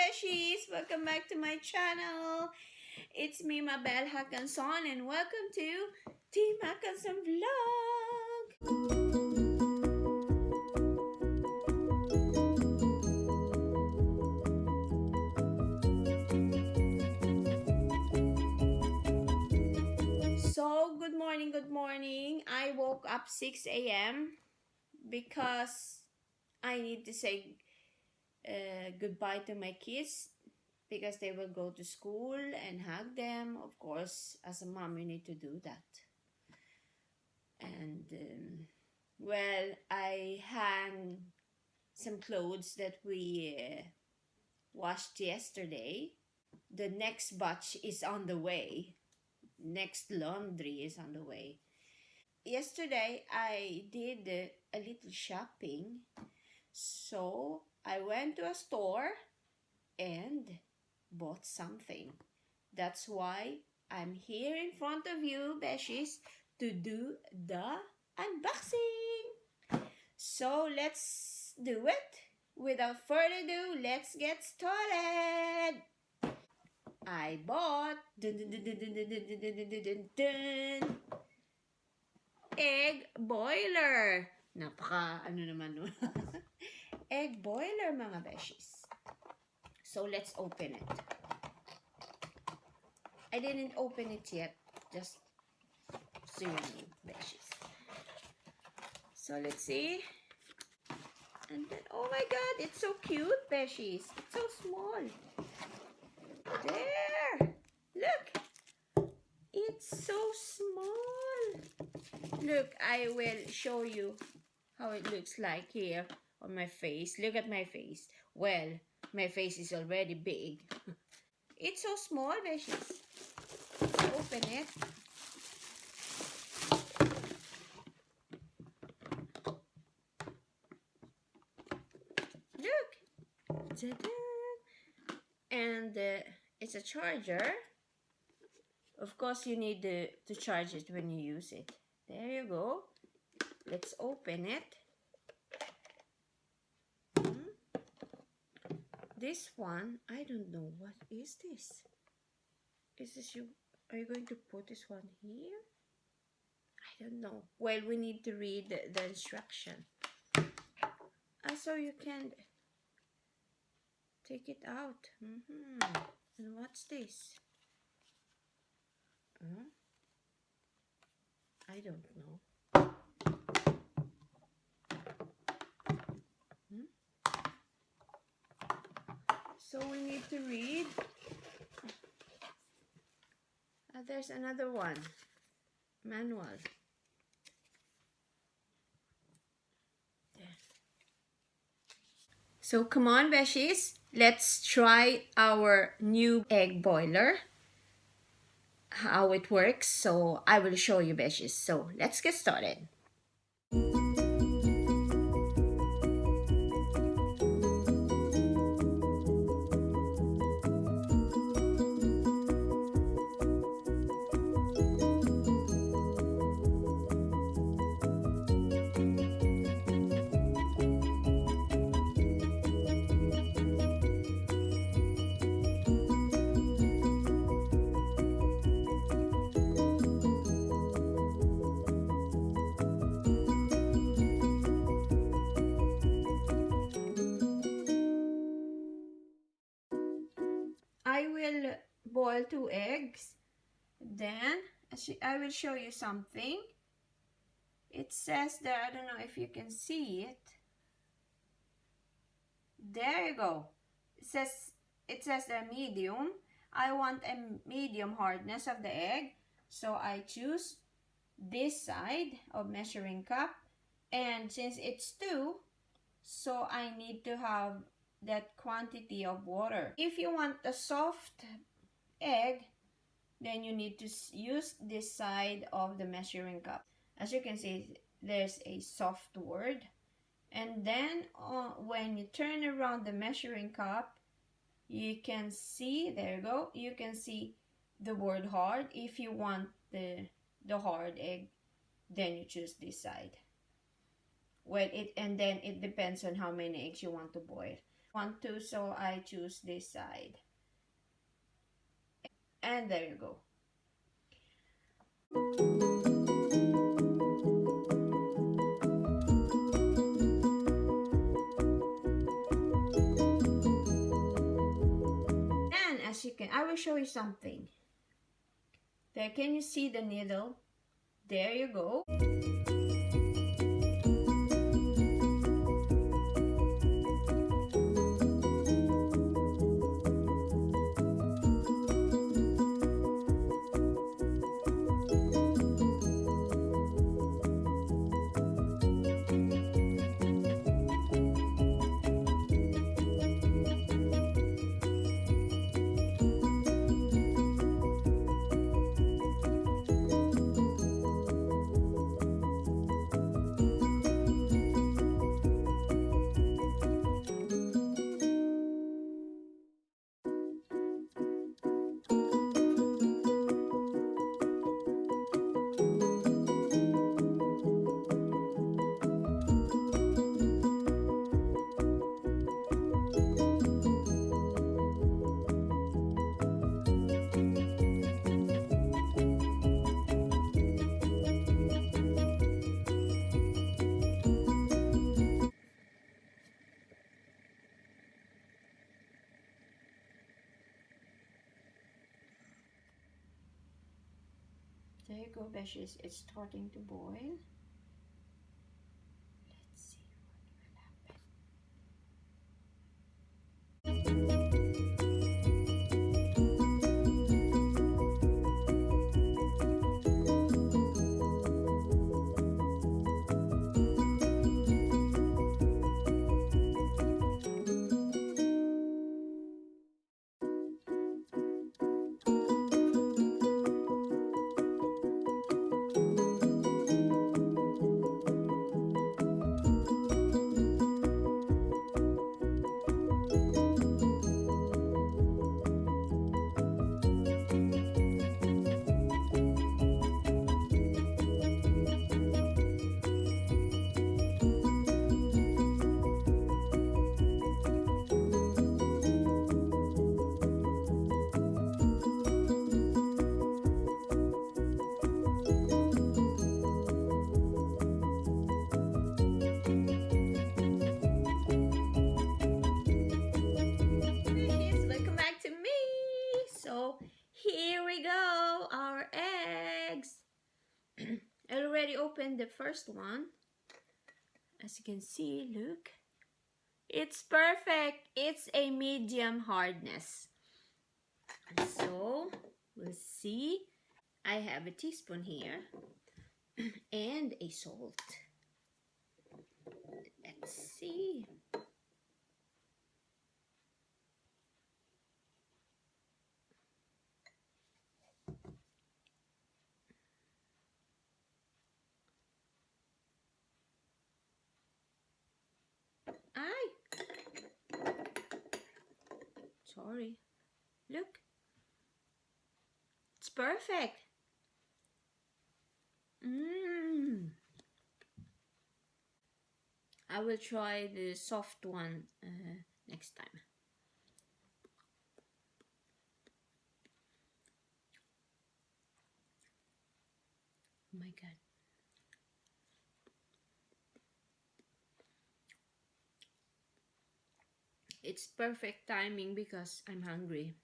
beshies! Welcome back to my channel. It's me, Mabel Hakansson, and welcome to Team Hakansson Vlog. So, good morning. I woke up 6 a.m. because I need to say goodbye to my kids because they will go to school and hug them. Of course, as a mom, you need to do that. And well, I hang some clothes that we washed yesterday. The next batch is on the way. Next laundry is on the way. Yesterday, I did a little shopping. So I went to a store and bought something. That's why I'm here in front of you, beshies, to do the unboxing. So let's do it. Without further ado, let's get started. I bought egg boiler. Napaka ano naman nun. Egg boiler, mga beshies. So let's open it. I didn't open it yet, just so you know, beshies. So let's see. And then, oh my god, it's so cute, beshies. It's so small. There! Look! It's so small. Look, I will show you how it looks like here on my face. Look at my face. Well, my face is already big. It's so small, beshies. Let's open it. Look! Ta-da! And it's a charger. Of course, you need to charge it when you use it. There you go. Let's open it. This one, I don't know. What is this? Is this you? Are you going to put this one here? I don't know. Well, we need to read the instruction. So you can take it out. And what's this? I don't know. So we need to read. There's another one. Manual. There. So come on, beshies. Let's try our new egg boiler. How it works. So I will show you, beshies. So let's get started. I will boil 2 eggs. Then I will show you something. It says there, I don't know if you can see it. There you go. It says there medium. I want a medium hardness of the egg. So I choose this side of measuring cup. And since it's 2, so I need to have that quantity of water. If you want a soft egg, then you need to use this side of the measuring cup. As you can see, there's a soft word. And then when you turn around the measuring cup, you can see, there you go, you can see the word hard. If you want the hard egg, then you choose this side. Well, and then it depends on how many eggs you want to boil. Want to, so I choose this side. And there you go. And as you can, I will show you something. There, can you see the needle? There you go. There you go, beshies. It's starting to boil. Let's see what will happen. Welcome back to me. So here we go, our eggs. I already opened the first one. As you can see, look. It's perfect. It's a medium hardness. So we'll see. I have a teaspoon here and a salt. Let's see. Sorry. Look. It's perfect. I will try the soft one next time. Oh my god. It's perfect timing because I'm hungry.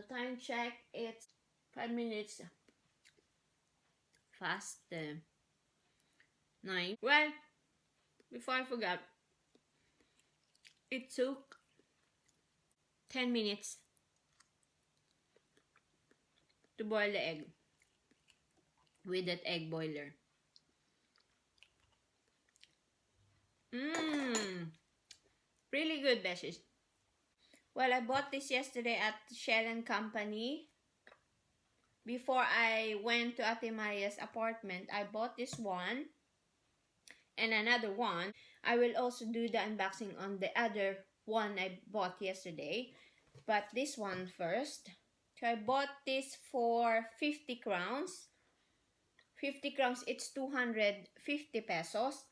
Time check, it's 5 minutes past 9. Well, before I forgot, it took 10 minutes to boil the egg with that egg boiler. Really good, beshies. Well, I bought this yesterday at Shell & Company. Before I went to Ate Maria's apartment, I bought this one and another one. I will also do the unboxing on the other one I bought yesterday. But this one first. So I bought this for 50 crowns. 50 crowns, it's 250 pesos.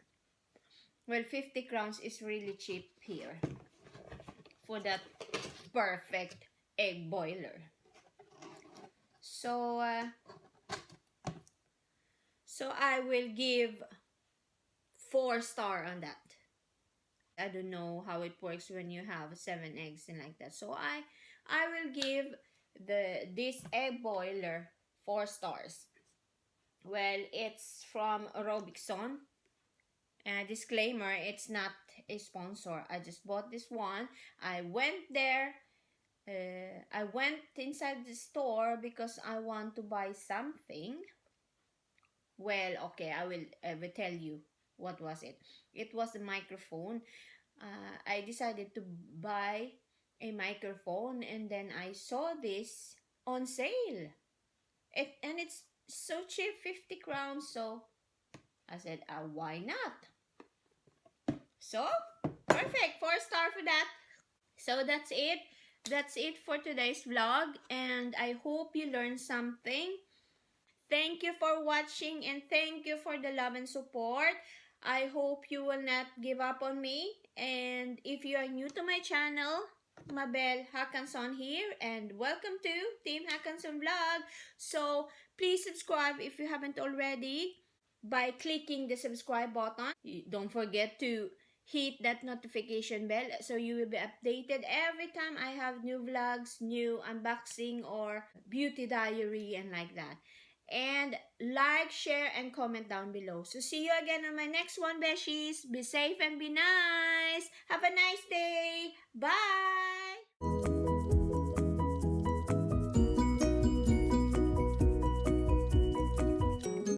Well, 50 crowns is really cheap here for that perfect egg boiler. So, so I will give 4-star on that. I don't know how it works when you have 7 eggs and like that. So I will give this egg boiler 4 stars. Well, it's from Robinson. Disclaimer, it's not a sponsor. I just bought this one. I went there. I went inside the store because I want to buy something. Well, okay, I will tell you what was it. It was the microphone. I decided to buy a microphone, and then I saw this on sale. And it's so cheap, 50 crowns. So I said, why not? So, perfect. 4-star for that. So that's it. That's it for today's vlog. And I hope you learned something. Thank you for watching and thank you for the love and support. I hope you will not give up on me. And if you are new to my channel, Mabel Hakansson here, and welcome to Team Hakansson Vlog. So please subscribe if you haven't already by clicking the subscribe button. Don't forget to hit that notification bell so you will be updated every time I have new vlogs, new unboxing or beauty diary and like that. And like, share, and comment down below. So see you again on my next one, beshies. Be safe and be nice. Have a nice day. Bye.